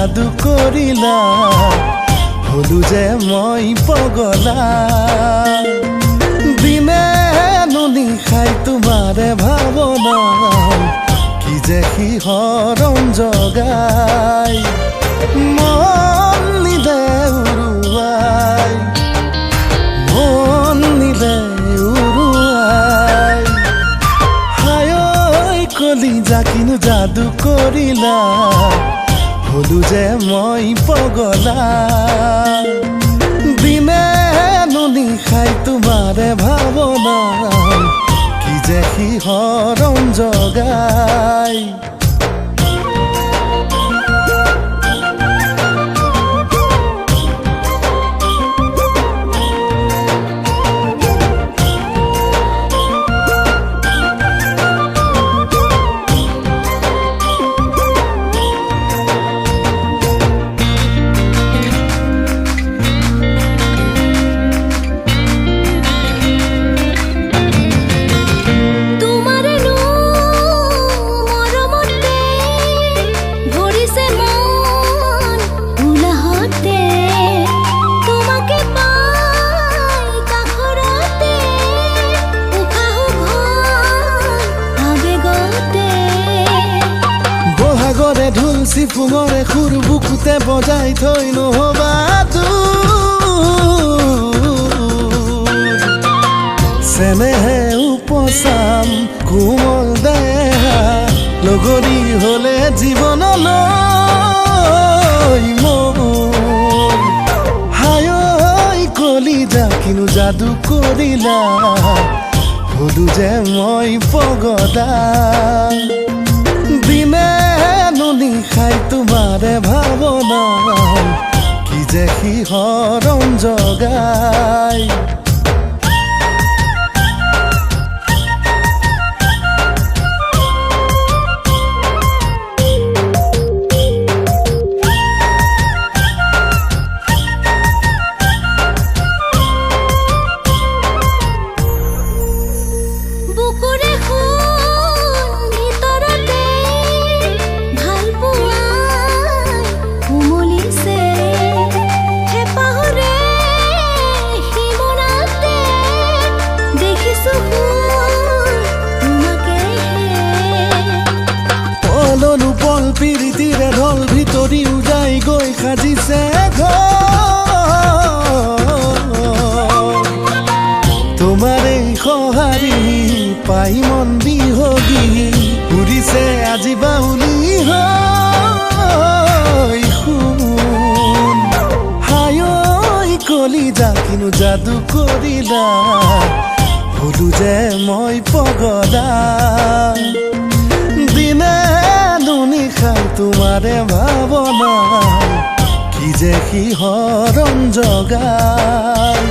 जादू करिला हलु जे मैं पगला दिने नुनी खाई तुम्हारे भावना कि जे हरम जगाई मन निले उरुआई मन निले उरुआई हाय कली जाकिनु जादू करिला हलु जे मैं पगला दिने नुनी खाई तुम्हारे भावना कि जे हरम जगाई ঢুলছি ফুঙৰে খুৰ বুকুতে বজাই থৈ নহবা চেনেহে উপচাম কোমল দেহা লগৰী হলে জীৱনলৈ মোৰ হায় কলিজা কিনো যাদু কৰিলা হলু যে মই পগলা दिने नुनी खाई तुम्हारे भावना कि जे हरम जगाई পিৰিতিৰে ঢল ভিতৰি উজাই গৈ সাজিছে তোমাৰে সঁহাৰি পাই মন বিহগী উৰিছে আজি বাউলি হৈ শুন হায় কলিজা কিনো যাদু কৰিলা হলু যে মই পগলা দিনে নুনি খাই তোমাৰে ভাবনা কি যে হৰম জগাই